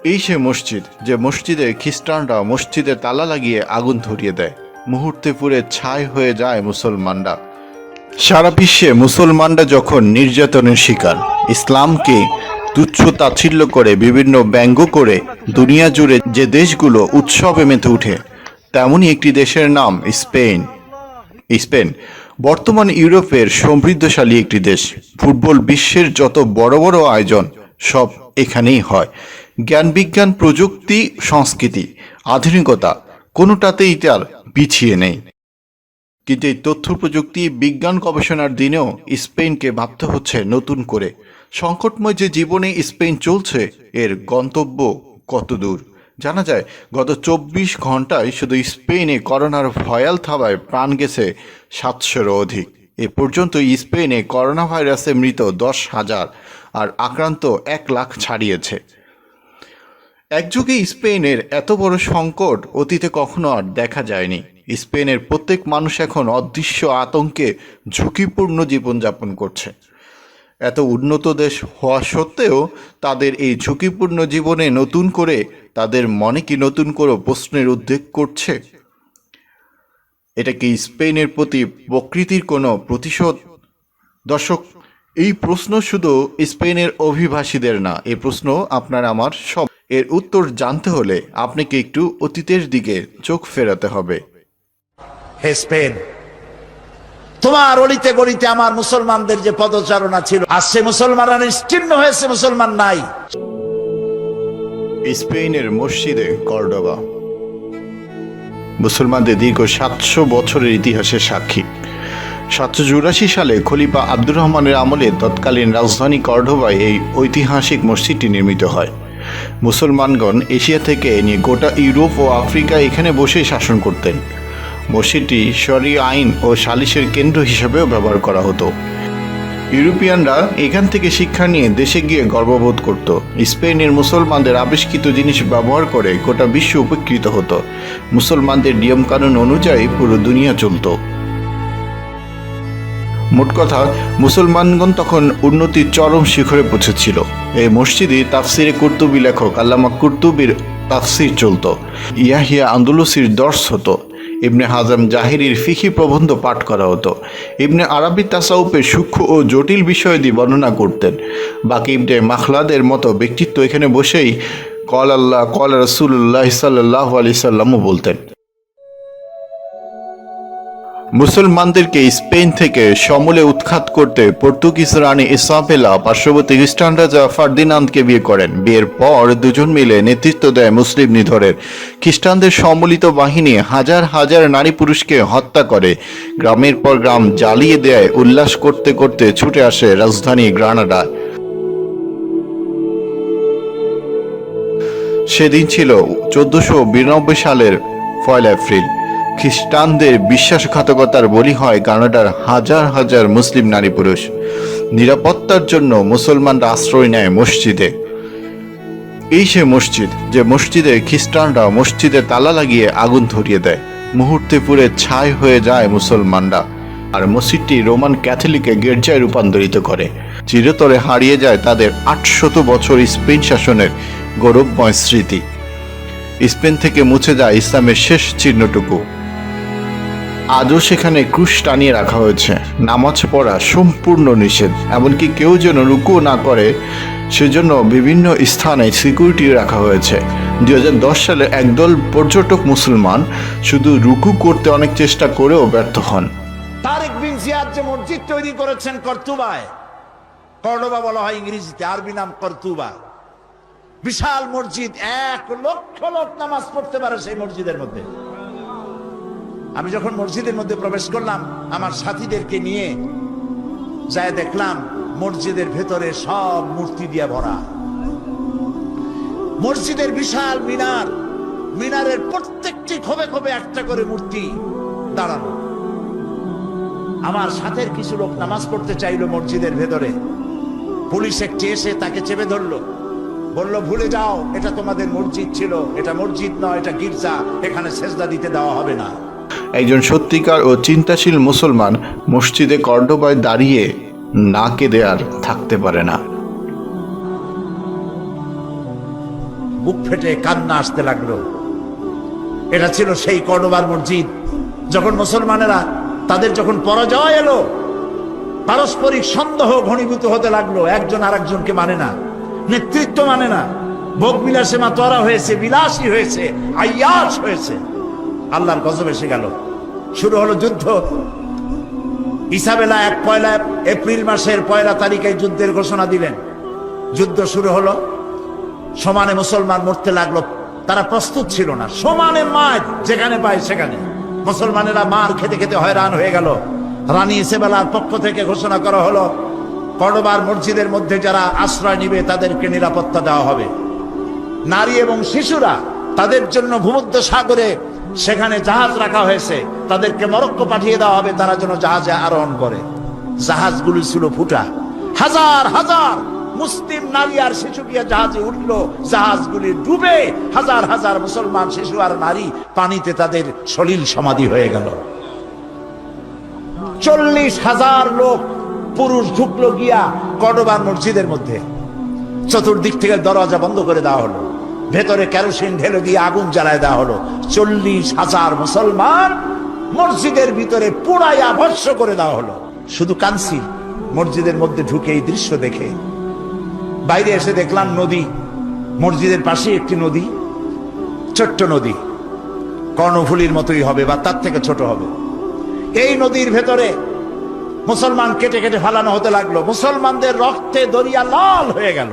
এই সে মসজিদ যে মসজিদে খ্রিস্টানরা মসজিদে তালা লাগিয়ে আগুন ধরিয়ে দেয়, মুহূর্তে পুড়ে ছাই হয়ে যায় মুসলমানরা। সারা বিশ্বে মুসলমানরা যখন নির্যাতনের শিকার, ইসলামকে তুচ্ছ তাচ্ছিল্য করে বিভিন্ন ব্যঙ্গ করে দুনিয়া জুড়ে যে দেশগুলো উৎসবে মেতে উঠে, তেমনই একটি দেশের নাম স্পেন। স্পেন বর্তমান ইউরোপের সমৃদ্ধশালী একটি দেশ। ফুটবল বিশ্বের যত বড় বড় আয়োজন সব এখানেই হয়। জ্ঞান বিজ্ঞান প্রযুক্তি সংস্কৃতি আধুনিকতা কোনোটাতেই তার পিছিয়ে নেই। কিন্তু এই তথ্য প্রযুক্তি বিজ্ঞান গবেষণার দিনেও স্পেনকে ভাবতে হচ্ছে নতুন করে। সংকটময় যে জীবনে স্পেন চলছে, এর গন্তব্য কত দূর জানা যায়। গত 24 ঘন্টায় শুধু স্পেনে করোনার ভয়াল থাবায় প্রাণ গেছে 700-এরও অধিক। এ পর্যন্ত স্পেনে করোনা ভাইরাসে মৃত 10,000 আর আক্রান্ত 1 লাখ ছাড়িয়েছে। একযুগে স্পেনের এত বড় সংকট অতীতে কখনো আর দেখা যায়নি। স্পেনের প্রত্যেক মানুষ এখন অদৃশ্য আতঙ্কে ঝুঁকিপূর্ণ জীবনযাপন করছে। এত উন্নত দেশ হওয়া সত্ত্বেও তাদের এই ঝুঁকিপূর্ণ জীবনে নতুন করে তাদের মনে কি নতুন করে প্রশ্নের উদ্বেগ করছে? এটা কি স্পেনের প্রতি প্রকৃতির কোনো প্রতিশোধ? দর্শক, এই প্রশ্ন শুধু স্পেনের অভিবাসীদের না, এই প্রশ্ন আপনার আমার সব। এর উত্তর জানতে হলে আপনাকে একটু অতীতের দিকে চোখ ফেরাতে হবে। হে স্পেন, তোমার অলিতে গলিতে আমার মুসলমানদের যে পদচারণা ছিল, আজ সে মুসলমানরা নিশ্চিহ্ন হয়েছে, মুসলমান নাই। স্পেনের মসজিদে কর্ডোবা মুসলমানদের দীর্ঘ 700 বছরের ইতিহাসের সাক্ষী। 784 সালে খলিফা আব্দুর রহমানের আমলে তৎকালীন রাজধানী কর্ডোবায় এই ঐতিহাসিক মসজিদটি নির্মিত হয়। মুসলমানগণ এশিয়া থেকে নিয়ে গোটা ইউরোপ ও আফ্রিকা এখানে বসে শাসন করতেন। মসজিদটি শরিয়া আইন ও সালিশের কেন্দ্র হিসেবেও ব্যবহার করা হতো। ইউরোপিয়ানরা এখান থেকে শিক্ষা নিয়ে দেশে গিয়ে গর্ববোধ করত। স্পেনের মুসলমানদের আবিষ্কৃত জিনিস ব্যবহার করে গোটা বিশ্ব উপকৃত হতো। মুসলমানদের নিয়মকানুন অনুযায়ী পুরো দুনিয়া চলত। মোট কথা, মুসলমানগণ তখন উন্নতির চরম শিখরে পৌঁছেছিল। এই মসজিদে তাফসিরে কুরতুবী লেখক আল্লামা কুরতুবীর তাফসির চলত। ইয়াহিয়া আন্দলুসির দর্স হতো। ইবনে হাজাম জাহিরির ফিকি প্রবন্ধ পাঠ করা হতো। ইবনে আরবি তাসাউফের সূক্ষ্ম ও জটিল বিষয়াদি বর্ণনা করতেন। বাকি ইবনে মাখলাদের মতো ব্যক্তিত্ব এখানে বসেই কল আল্লাহ কল রাসূলুল্লাহ সাল্লাল্লাহু আলাইহি সাল্লামও বলতেন। মুসলমানদেরকে স্পেন থেকে সমূলে উৎখাত করতে পর্তুগিজ রানী ইসাবেলা পার্শ্ববর্তী খ্রিস্টান রাজা ফার্দিনান্দকে বিয়ে করেন। বিয়ের পর দুজন মিলে নেতৃত্ব দেয় মুসলিম নিধনের। খ্রিস্টানদের সম্মিলিত বাহিনী হাজার হাজার নারী পুরুষকে হত্যা করে, গ্রামের পর গ্রাম জ্বালিয়ে দেয়। উল্লাস করতে করতে ছুটে আসে রাজধানী গ্রানাডা। সেদিন ছিল 1492 সালের 1 এপ্রিল। খ্রিস্টানদের বিশ্বাসঘাতকতার বলি হয় কানাডার হাজার হাজার মুসলিম নারী পুরুষ। নিরাপত্তার জন্য মুসলমানরা আশ্রয় নেয় মসজিদে। এই সে মসজিদ যে মসজিদে খ্রিস্টানরা মসজিদে তালা লাগিয়ে আগুন ধরিয়ে দেয়, মুহূর্তে পুড়ে ছাই হয়ে যায় মুসলমানরা। আর মসজিদটি রোমান ক্যাথলিকে গির্জায় রূপান্তরিত করে। চিরতরে হারিয়ে যায় তাদের 800 বছর স্পেন শাসনের গৌরবময় স্মৃতি। স্পেন থেকে মুছে যায় ইসলামের শেষ চিহ্নটুকু। আজও সেখানে ক্রুশ টানিয়ে রাখা হয়েছে। নামাজ পড়া সম্পূর্ণ নিষেধ, এমনকি কেউ যেন রুকু না করে সেজন্য বিভিন্ন স্থানে সিকিউরিটি রাখা হয়েছে। 2010 সালে একদল পর্যটক মুসলমান শুধু রুকু করতে অনেক চেষ্টা করেও ব্যর্থ হন। তারেক বিন জিয়াদ যে মসজিদ তৈরি করেছেন কর্তুবায়, কর্ডোবা বলা হয় ইংরেজিতে, আরবি নাম কর্তুবা। বিশাল মসজিদ, 1 লক্ষ লোক নামাজ পড়তে পারে সেই মসজিদের মধ্যে। আমি যখন মসজিদের মধ্যে প্রবেশ করলাম আমার সাথীদেরকে নিয়ে, যায় দেখলাম মসজিদের ভেতরে সব মূর্তি দিয়ে ভরা। মসজিদের বিশাল মিনার, মিনারের প্রত্যেকটি খোপে খোপে একটা করে মূর্তি দাঁড়ানো। আমার সাথের কিছু লোক নামাজ পড়তে চাইলো মসজিদের ভেতরে। পুলিশ একটি এসে তাকে চেপে ধরলো, বলল ভুলে যাও, এটা তোমাদের মসজিদ ছিল, এটা মসজিদ নয়, এটা গির্জা, এখানে সেজদা দিতে দেওয়া হবে না। একজন সত্যিকার ও চিন্তাশীল মুসলমান মসজিদে কর্ডোবায় দাঁড়িয়ে না কেঁদে আর থাকতে পারে না। বুক ফেটে কান্না আসতে লাগলো। এটা ছিল সেই কর্ডোবার মসজিদ যখন মুসলমানেরা তাদের যখন পরাজয় এলো, পারস্পরিক সন্দেহ ঘনীভূত হতে লাগলো, একজন আরেকজনকে মানে না, নেতৃত্ব মানে না, ভোগ বিলাসে মাতোয়ারা হয়েছে, বিলাসী হয়েছে, আইয়াস হয়েছে। আল্লাহর গজব এসে গেল, শুরু হলো যুদ্ধ। ইসাবেলা 1 এপ্রিল মাসের 1 তারিখে যুদ্ধের ঘোষণা দিলেন। যুদ্ধ শুরু হলো, সমানে মুসলমান মরতে লাগলো। তারা প্রস্তুত ছিল না, সমানে মার যেখানে পায় সেখানে। মুসলমানেরা মার খেতে খেতে হয়রান হয়ে গেল। রানী ইসাবেলার পক্ষ থেকে ঘোষণা করা হলো, কর্ডোবার মসজিদের মধ্যে যারা আশ্রয় নিবে তাদেরকে নিরাপত্তা দেওয়া হবে। নারী এবং শিশুরা তাদের জন্য ভূমধ্য সাগরে সেখানে জাহাজ রাখা হয়েছে, তাদেরকে মরক্কো পাঠিয়ে দেওয়া হবে, তারা যেন জাহাজে আরোহণ করে। জাহাজগুলি ছিল ফুটা, হাজার হাজার মুসলিম নারী আর শিশু গিয়ে জাহাজে উঠলো, জাহাজগুলি ডুবে হাজার হাজার মুসলমান শিশু আর নারী পানিতে তাদের সলিল সমাধি হয়ে গেল। 40,000 লোক পুরুষ ঢুকলো গিয়া কর্ডোবার মসজিদের মধ্যে। চতুর্দিক থেকে দরজা বন্ধ করে দেওয়া হলো, ভেতরে কেরোসিন ঢেলে দিয়ে আগুন জ্বালায় দেওয়া হলো। 40,000 মুসলমান মসজিদের ভিতরে পুড়াইয়া ভস্ম করে দেওয়া হলো। শুধু কাঁদছি মসজিদের মধ্যে ঢুকে এই দৃশ্য দেখে। বাইরে এসে দেখলাম নদী, মসজিদের পাশে একটি নদী, ছোট্ট নদী, কর্ণফুলীর মতোই হবে বা তার থেকে ছোট হবে। এই নদীর ভেতরে মুসলমান কেটে কেটে ফালানো হতে লাগলো, মুসলমানদের রক্তে দরিয়া লাল হয়ে গেল।